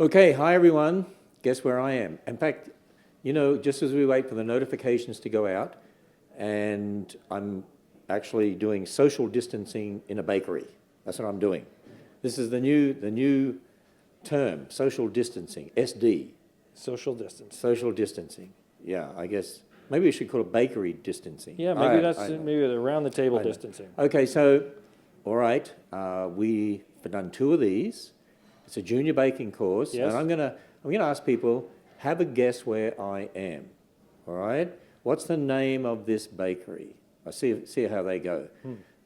Okay, hi everyone. Guess where I am? In fact, just as we wait for the notifications to go out, and I'm actually doing social distancing in a bakery. That's what I'm doing. This is the new term, social distancing, SD. Social distance. Social distancing. Yeah, I guess maybe we should call it bakery distancing. Yeah, maybe maybe the around the table distancing. Okay, so all right, we've done 2 of these. It's a junior baking course, Yes. and I'm gonna ask people, have a guess where I am. All right, what's the name of this bakery? I see how they go,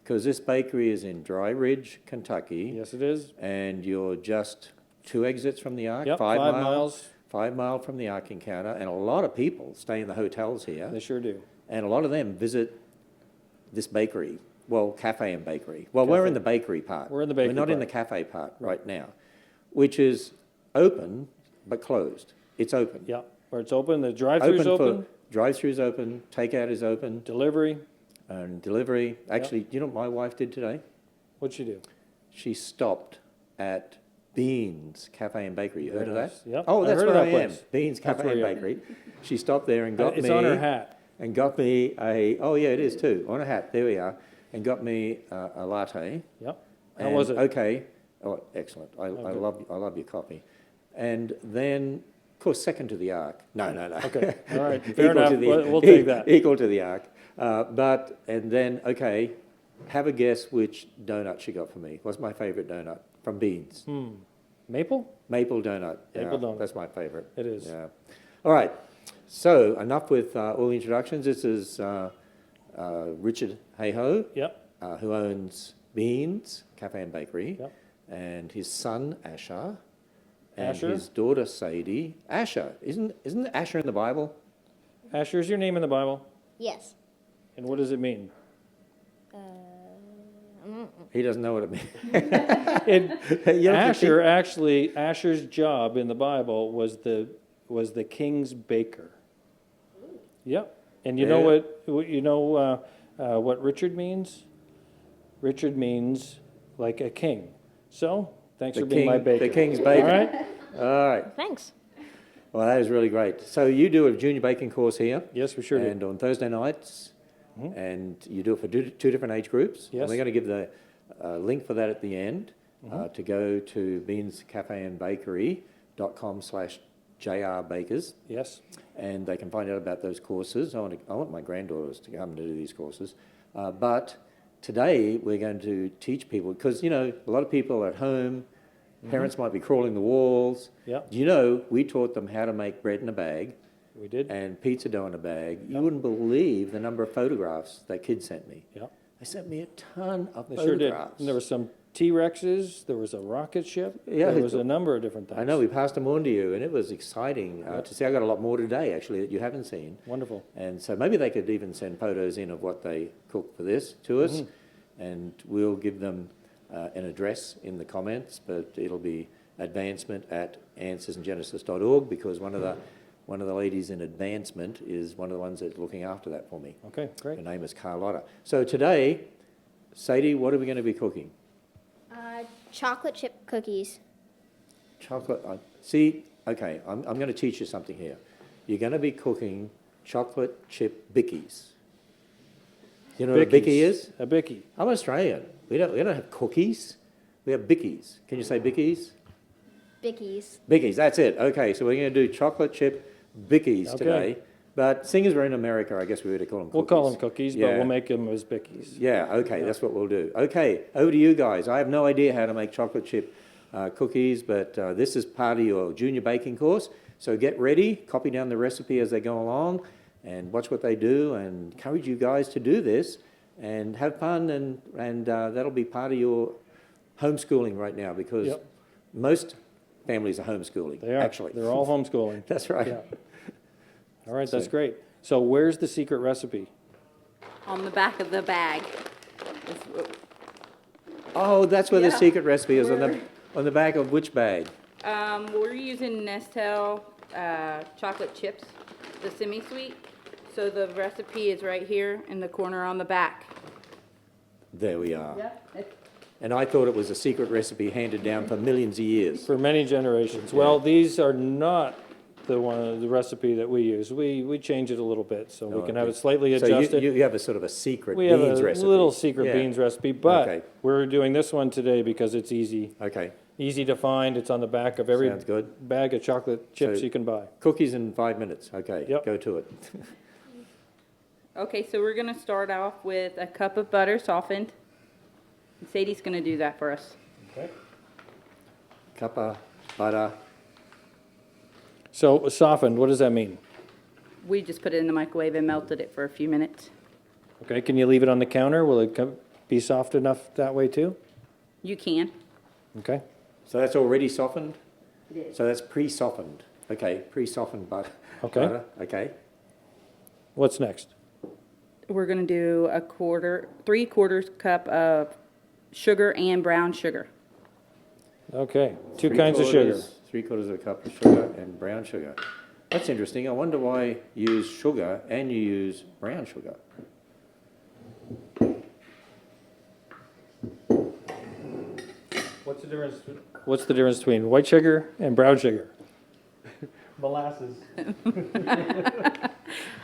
because this bakery is in Dry Ridge, Kentucky. Yes, it is. And you're just 2 exits from the Ark. Yep, 5 miles. 5 mile from the Ark encounter, and a lot of people stay in the hotels here. They sure do. And a lot of them visit this bakery, well, cafe and bakery. Well, we're in the bakery part. We're in the bakery We're not in the part. cafe part right now, which is open but closed. It's open. Yeah, where it's open, the drive-thru's open. Drive-thru's open, takeout is open, Delivery. and delivery. Actually, you know what my wife did today? What'd you do? She stopped at Beans Cafe and Bakery. You heard of that? Yep, Oh, I that's heard of where I that am. place. Beans That's Cafe where and you are. Bakery. She stopped there and got It's me... on her hat. And got me oh yeah, it is too, on a hat. There we are. And got me a latte. Yep. How was it? Okay. Oh, excellent. I good. love your coffee. And then, of course, second to the Ark. No. Okay, all right, fair Equal enough. to the- We'll take that. Equal to the Ark. And then, okay, have a guess which donut she got for me. What's my favorite donut? From Beans. Maple? Maple donut. Maple donut. That's my favorite. It is. Yeah. All right. So enough with all the introductions. This is Richard Hayhoe, Yep. who owns Beans Cafe and Bakery, Yep. and his son Asher, and Asher? his daughter Sadie. Asher, isn't Asher in the Bible? Asher, is your name in the Bible? Yes. And what does it mean? He doesn't know what it means. Asher's job in the Bible was the king's baker. Yep. And you know what Richard means? Richard means like a king. So thanks for being my baker. The king's baker. All right. All right. Thanks. Well, that is really great. So you do a junior baking course here. Yes, we sure do. And on Thursday nights, and you do it for 2 different age groups. Yes. And we're going to give the link for that at the end to go to beanscafeandbakery.com/jrbakers. Yes. And they can find out about those courses. I want my granddaughters to come to do these courses. But today we're going to teach people, because, a lot of people at home, parents might be crawling the walls. Yep. We taught them how to make bread in a bag We did. and pizza dough in a bag. You wouldn't believe the number of photographs that kids sent me. Yep. They sent me a ton of They photographs. sure did. And there were some T-Rexes. There was a rocket ship. Yeah, There was a number of different things. I know, we passed them on to you, and it was exciting to see. I got a lot more today, actually, that you haven't seen. Wonderful. And so maybe they could even send photos in of what they cooked for this to us, and we'll give them an address in the comments, but it'll be advancement@answersandgenesis.org, because one of the ladies in advancement is one of the ones that's looking after that for me. Okay, great. Her name is Carlotta. So today, Sadie, what are we going to be cooking? Chocolate chip cookies. Chocolate. Okay, I'm going to teach you something here. You're going to be cooking chocolate chip Bickies. You know what a Bicky is? A Bicky. I'm Australian. We don't have cookies. We have Bickies. Can you say Bickies? Bickies. Bickies, that's it. Okay, so we're going to do chocolate chip Bickies Okay. today. But seeing as we're in America, I guess we would call them cookies. We'll call them cookies, but Yeah. we'll make them as Bickies. Yeah, okay, that's what we'll do. Okay, over to you guys. I have no idea how to make chocolate chip cookies, but this is part of your junior baking course. So get ready, copy down the recipe as they go along, and watch what they do, and encourage you guys to do this, and have fun, and that'll be part of your homeschooling right now, because Yep. most families are homeschooling, They are. actually. They're all homeschooling. That's right. Yeah. All right, that's great. So where's the secret recipe? On the back of the bag. Oh, that's where the Yeah. secret recipe is, on the back of which bag? We're using Nestle chocolate chips, the semi-sweet. So the recipe is right here in the corner on the back. There we are. Yep. And I thought it was a secret recipe handed down for millions of years. For many generations. Well, these are not the recipe that we use. We change it a little bit, so we can have it slightly So adjusted. you have a sort of a secret We have beans a recipe. little secret Yeah. beans recipe, but Okay. we're doing this one today because it's easy. Okay, Easy to find. It's on the back of every sounds good. bag of chocolate chips So- you can buy. Cookies in 5 minutes. Okay, Yep. go to it. Okay, so we're gonna start off with a cup of butter softened. And Sadie's gonna do that for us. Okay. Cup of butter. So softened, what does that mean? We just put it in the microwave and melted it for a few minutes. Okay, can you leave it on the counter? Will it be soft enough that way too? You can. Okay. So that's already softened? It is. So that's pre-softened. Okay, pre-softened butter. Okay. Butter. Okay. What's next? We're gonna do 3/4 cup of sugar and brown sugar. Okay, two kinds of sugar. 3/4 of a cup of sugar and brown sugar. That's interesting. I wonder why you use sugar and you use brown sugar. What's the difference between white sugar and brown sugar? Molasses.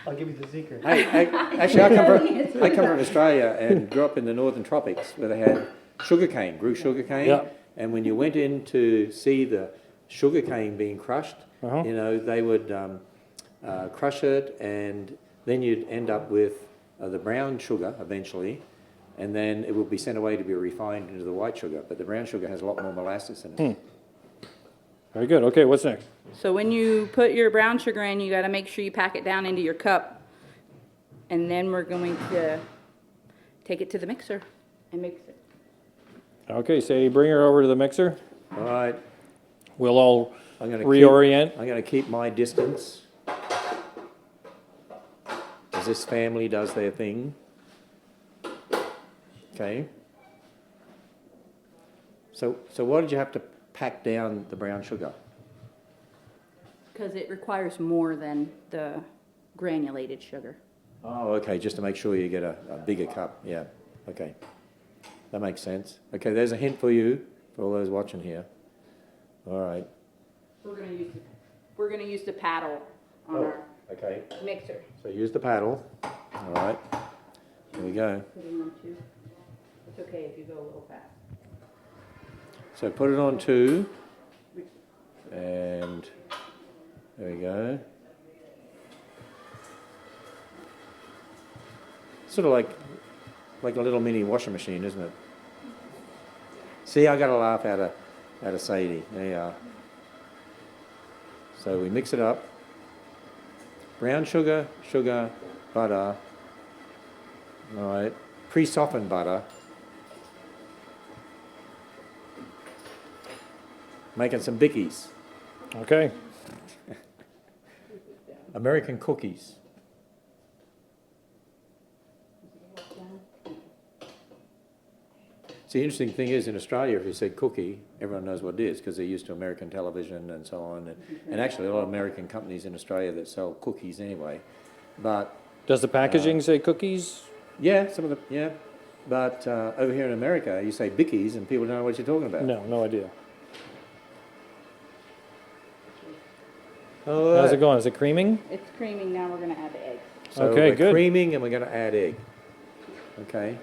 I'll give you the secret. Actually, I come from Australia and grew up in the northern tropics where they had sugarcane, grew sugarcane. Yeah. And when you went in to see the sugarcane being crushed, Uh-huh. you know, they would crush it, and then you'd end up with the brown sugar eventually, and then it would be sent away to be refined into the white sugar. But the brown sugar has a lot more molasses in it. Very good. Okay, what's next? So when you put your brown sugar in, you gotta make sure you pack it down into your cup. And then we're going to take it to the mixer and mix it. Okay, Sadie, bring her over to the mixer. All right, We'll all I'm going to reorient. I'm going to keep my distance as this family does their thing. Okay. So why did you have to pack down the brown sugar? Because it requires more than the granulated sugar. Oh, okay, just to make sure you get a bigger cup. Yeah, okay. That makes sense. Okay, there's a hint for you, for all those watching here. All right. We're gonna use the paddle on our Okay, mixer. so use the paddle. All right. Here we go. Put it on 2. It's okay if you go a little fast. So put it on 2, and there we go. Sort of like a little mini washing machine, isn't it? See, I got a laugh out of Sadie. There you are. So we mix it up. Brown sugar, butter. All right. Pre-softened butter. Making some Bickies. Okay. American cookies. See, the interesting thing is in Australia, if you say cookie, everyone knows what it is because they're used to American television and so on. And actually, a lot of American companies in Australia that sell cookies anyway. But Does the packaging say cookies? yeah, some of the, yeah. But over here in America, you say Bickies and people don't know what you're talking about. No, no idea. Oh, How's it going? Is it creaming? It's creaming, now we're gonna add the egg. So Okay, we're good. creaming and we're going to add egg. Okay.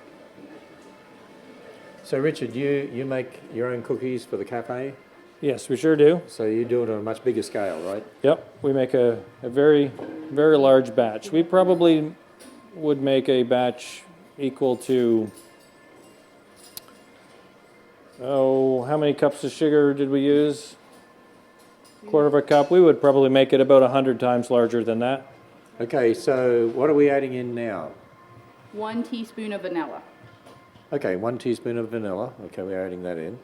So Richard, you make your own cookies for the cafe. Yes, we sure do. So you do it on a much bigger scale, right? Yep, we make a very, very large batch. We probably would make a batch equal to, how many cups of sugar did we use? Quarter of a cup. We would probably make it about 100 times larger than that. Okay, so what are we adding in now? 1 teaspoon of vanilla. Okay, 1 teaspoon of vanilla. Okay, we're adding that in.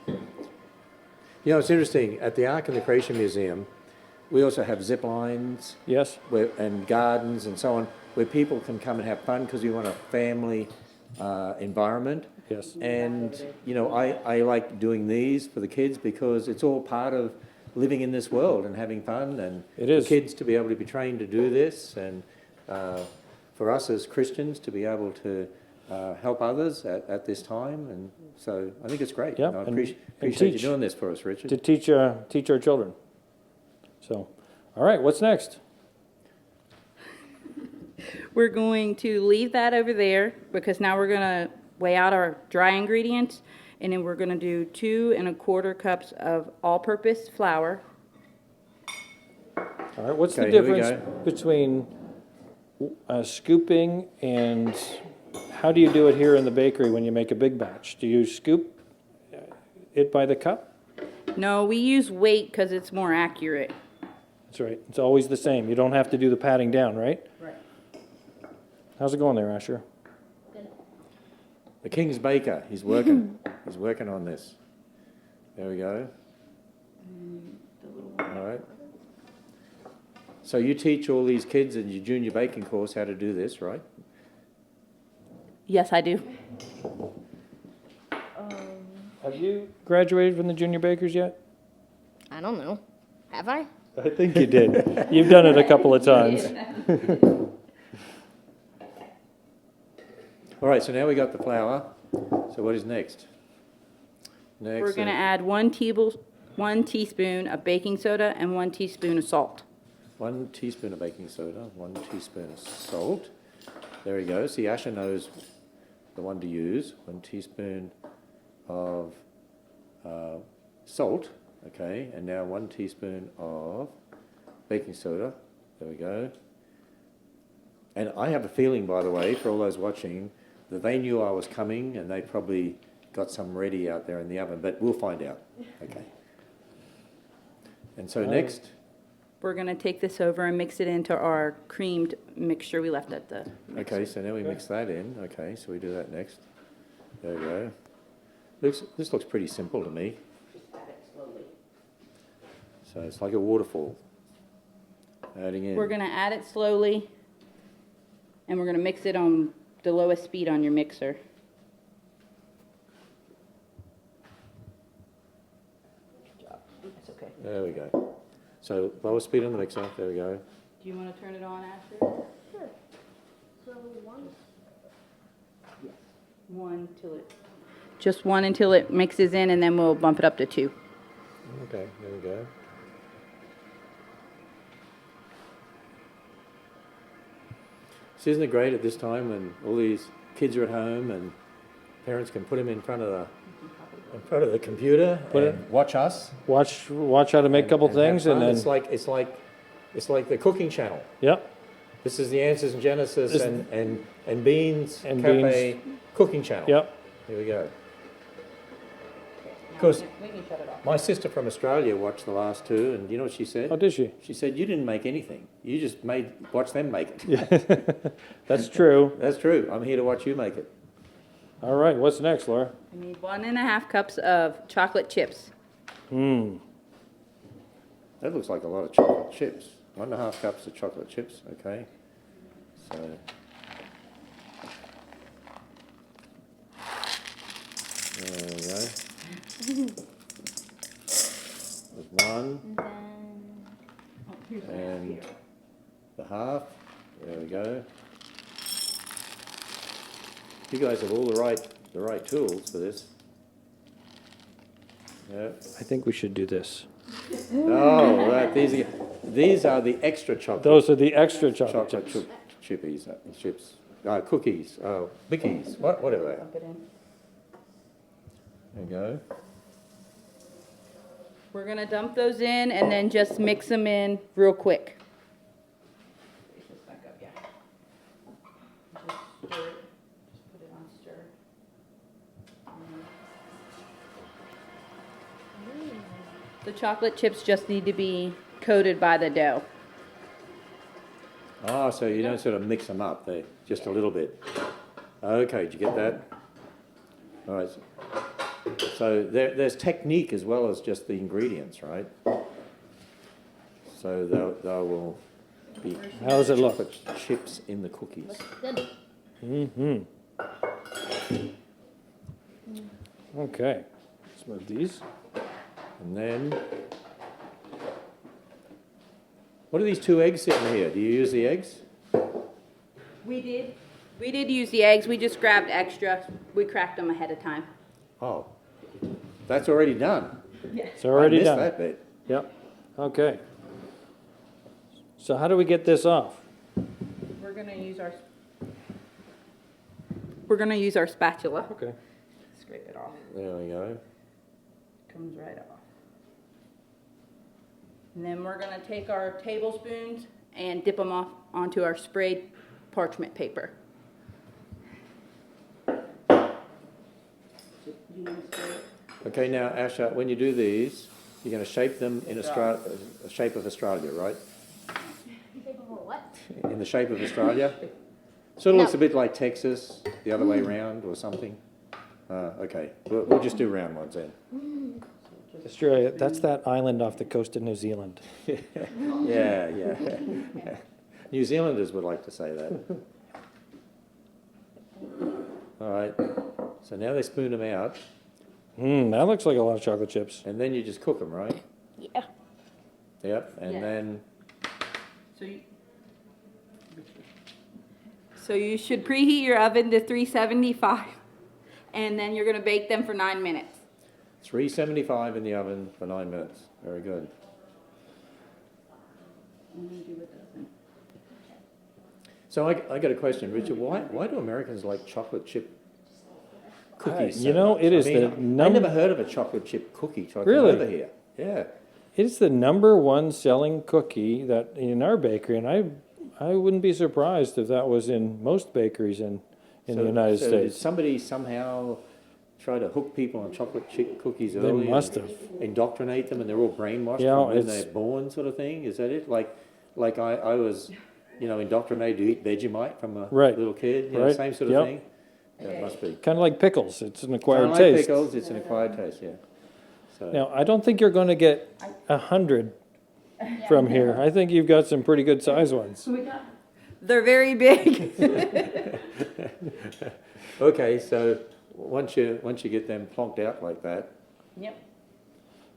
You know, it's interesting. At the Ark and the Creation Museum, we also have zip lines Yes? and gardens and so on, where people can come and have fun because we want a family environment. Yes. And, you know, I like doing these for the kids because it's all part of living in this world and having fun, and It is. for kids to be able to be trained to do this, and for us as Christians to be able to help others at this time, and so I think it's great. Yep, I and appreciate you teach. doing this for us, Richard. To teach our children. So, all right, what's next? We're going to leave that over there because now we're gonna weigh out our dry ingredients, and then we're gonna do 2 1/4 cups of all-purpose flour. All right, what's the Okay, here we difference between scooping and how do you do it here in the bakery when you make a big batch? Do you scoop it by the cup? No, we use weight because it's more accurate. That's right. It's always the same. You don't have to do the patting down, right? Right. How's it going there, Asher? The King's Baker, he's working. He's working on this. There we go. All right. So you teach all these kids in your junior baking course how to do this, right? Yes, I do. Have you graduated from the junior bakers yet? I don't know. Have I? I think you did. You've done it a couple of times. All right, so now we got the flour. So what is next? Next, We're gonna add 1 teaspoon of baking soda and 1 teaspoon of salt. 1 teaspoon of baking soda, 1 teaspoon of salt. There we go. See, Asher knows the one to use. 1 teaspoon of salt. Okay, and now 1 teaspoon of baking soda. There we go. And I have a feeling, by the way, for all those watching, that they knew I was coming and they probably got some ready out there in the oven, but we'll find out. Okay. And so next, We're gonna take this over and mix it into our creamed mixture we left at the mixer. okay, so now we mix that in. Okay, so we do that next. There we go. This looks pretty simple to me. Just add it slowly. So it's like a waterfall. Adding in. We're gonna add it slowly, and we're gonna mix it on the lowest speed on your mixer. Good job. That's okay. There we go. So lower speed on the mixer. There we go. Do you wanna turn it on, Asher? Sure. So one. Just 1 until it mixes in, and then we'll bump it up to 2. Okay, there we go. So isn't it great at this time when all these kids are at home and parents can put them in front of the computer and watch us? Watch how to make a couple and have things, and fun? then It's like the cooking channel. yep. This is the Answers in Genesis This- and Beans And Cafe cooking channel. Yep. Here we go. Of course, We can shut it off. my sister from Australia watched the last 2, and you know what she said? Oh, did she? She said, "You didn't make anything. You just watch them make it." That's true. That's true. I'm here to watch you make it. All right, what's next, Laura? I need 1 1/2 cups of chocolate chips. That looks like a lot of chocolate chips. 1.5 cups of chocolate chips. Okay. So. There we go. There's 1 and the half. There we go. You guys have all the right tools for this. Yeah. I think we should do this. Oh, right. These are the extra chocolate. Those are the extra chocolate chocolate chips. chippies, chips, cookies, Bickies, whatever they are. Dump it in. There you go. We're gonna dump those in and then just mix them in real quick. Raise this back up, yeah. Just stir it. Just put it on stir. The chocolate chips just need to be coated by the dough. Ah, so you don't sort of mix them up, they just a little bit. Okay, did you get that? All right. So there's technique as well as just the ingredients, right? So they will be How does it look? chocolate chips in the cookies. Good. Okay. Let's move these. And then, what are these 2 eggs sitting here? Do you use the eggs? We did We did use the eggs. We just grabbed extra. We cracked them ahead of time. Oh, that's already done. It's already I missed done. that bit. Yep, okay. So how do we get this off? We're gonna use our spatula. Okay. Scrape it off. There we go. Comes right off. And then we're gonna take our tablespoons and dip them off onto our sprayed parchment paper. Okay, now, Asha, when you do these, you're going to shape them in a shape of Australia, right? What? In the shape of Australia? Sort of No. looks a bit like Texas, the other way round or something. Okay, we'll just do round ones then. Australia, that's that island off the coast of New Zealand. Yeah, yeah. New Zealanders would like to say that. All right, so now they spoon them out, That looks like a lot of chocolate chips. and then you just cook them, right? Yeah. Yep, and Yeah. then, So you should preheat your oven to 375, and then you're gonna bake them for 9 minutes. 375 in the oven for 9 minutes. Very good. So I got a question, Richard. Why do Americans like chocolate chip cookies? so you know, much? it is I the I never heard of a chocolate chip cookie till I came Really? over here. Yeah. It's the #1 selling cookie that in our bakery, and I wouldn't be surprised if that was in most bakeries in the United so Did States. somebody somehow try to hook people on chocolate chip cookies They early? must and have. indoctrinate them, and they're all brainwashed Yeah, from when it's- they're born, sort of thing. Is that it? Like I was, indoctrinated to eat Vegemite from a Right. little kid. Right. Same sort of Yep. thing. Yeah, it must be. Kind of like pickles. It's an acquired Kinda like taste. pickles, it's an acquired taste. Yeah. So Now, I don't think you're going to get 100 from here. I think you've got some pretty good size ones. They're very big. okay, so once you get them plonked out like that, Yep.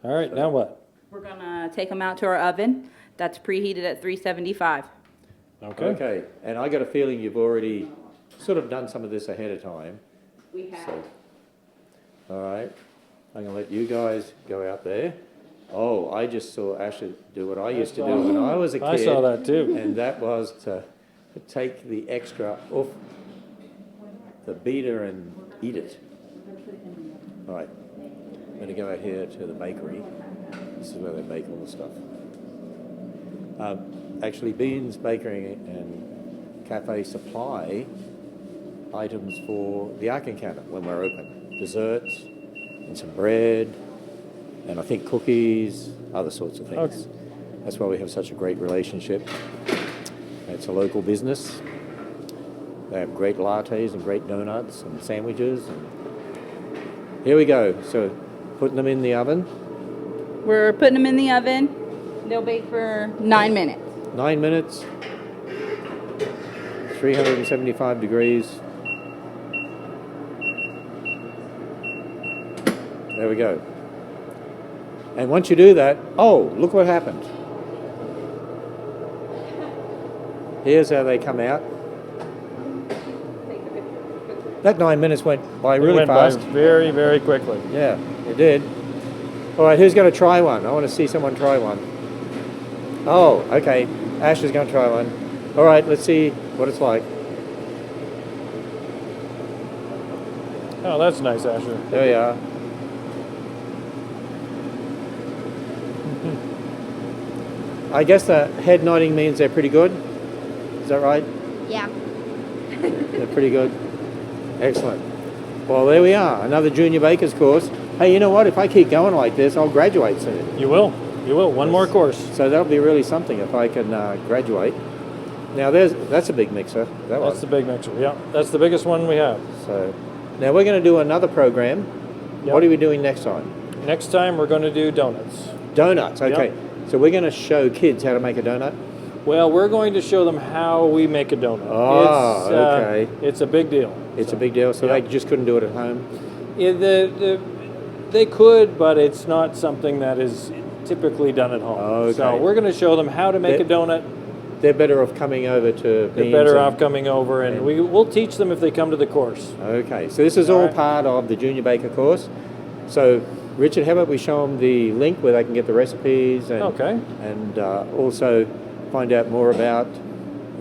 All right, now what? We're gonna take them out to our oven. That's preheated at 375. okay. And I got a feeling you've already sort of done some of this ahead of time. We have. So, all right, I'm gonna let you guys go out there. Oh, I just saw Asher do what I used to do when I was a kid. I saw that too. And that was to take the extra off the beater and eat it. All right, I'm gonna go out here to the bakery. This is where they bake all the stuff. Actually, Beans Bakery and Cafe supply items for the Arkin counter when we're open. Desserts and some bread and I think cookies, other sorts of things. Okay. That's why we have such a great relationship. It's a local business. They have great lattes and great donuts and sandwiches. And here we go. So putting them in the oven. We're putting them in the oven. They'll bake for 9 minutes. 9 minutes. 375 degrees. There we go. And once you do that, oh, look what happened. Here's how they come out. That 9 minutes went by really It went fast. by very, very quickly. Yeah, it did. All right, who's going to try one? I want to see someone try one. Oh, okay. Ash is going to try one. All right, let's see what it's like. Oh, that's nice, Asher. There we are. I guess the head nodding means they're pretty good. Is that right? Yeah. They're pretty good. Excellent. Well, there we are. Another junior baker's course. Hey, you know what? If I keep going like this, I'll graduate soon. You will. You will. One more course. So that'll be really something if I can graduate. Now, that's a big mixer. That That's the big mixer. Yeah, that's the biggest one we have. So now we're going to do another program. Yep. What are we doing next time? Next time we're going to do donuts. Donuts. Okay. Yep. So we're going to show kids how to make a donut. Well, we're going to show them how we make a donut. Oh, okay. It's a big deal. It's a big deal. So Yep. they just couldn't do it at home. Yeah, they could, but it's not something that is typically done at home. Okay. So we're going to show them how to make a They're- donut. they're better off coming over to They're Beans better and- off coming over, and we'll teach them if they come to the course. Okay, so this is all All right. part of the Junior Baker course. So, Richard, how about we show them the link where they can get the recipes and, Okay. and also find out more about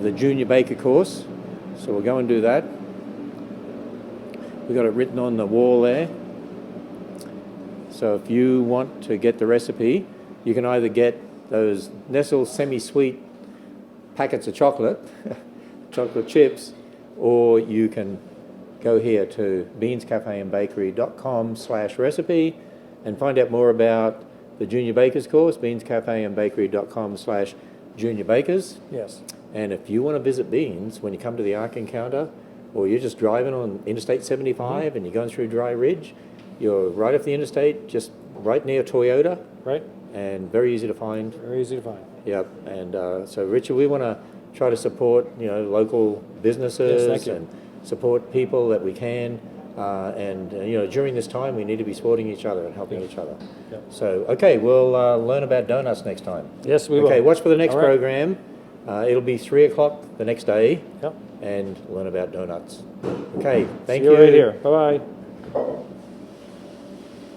the Junior Baker course. So we'll go and do that. We've got it written on the wall there. So if you want to get the recipe, you can either get those Nestle semi-sweet packets of chocolate, chocolate chips, or you can go here to beanscafeandbakery.com/recipe and find out more about the Junior Bakers course, beanscafeandbakery.com/junior bakers. Yes. And if you want to visit Beans when you come to the Ark Encounter, or you're just driving on Interstate 75 and you're going through Dry Ridge, you're right off the interstate, just right near Toyota, Right? and very easy to find. Very easy to find. Yep. And so, Richard, we want to try to support, local businesses Yes, thank you. and support people that we can. During this time, we need to be supporting each other and helping each other. Yep. So, okay, we'll learn about donuts next time. Yes, we will. Okay, watch for the next All right. program. It'll be 3 o'clock the next day, Yep. and learn about donuts. Okay, thank See you right here. Bye-bye.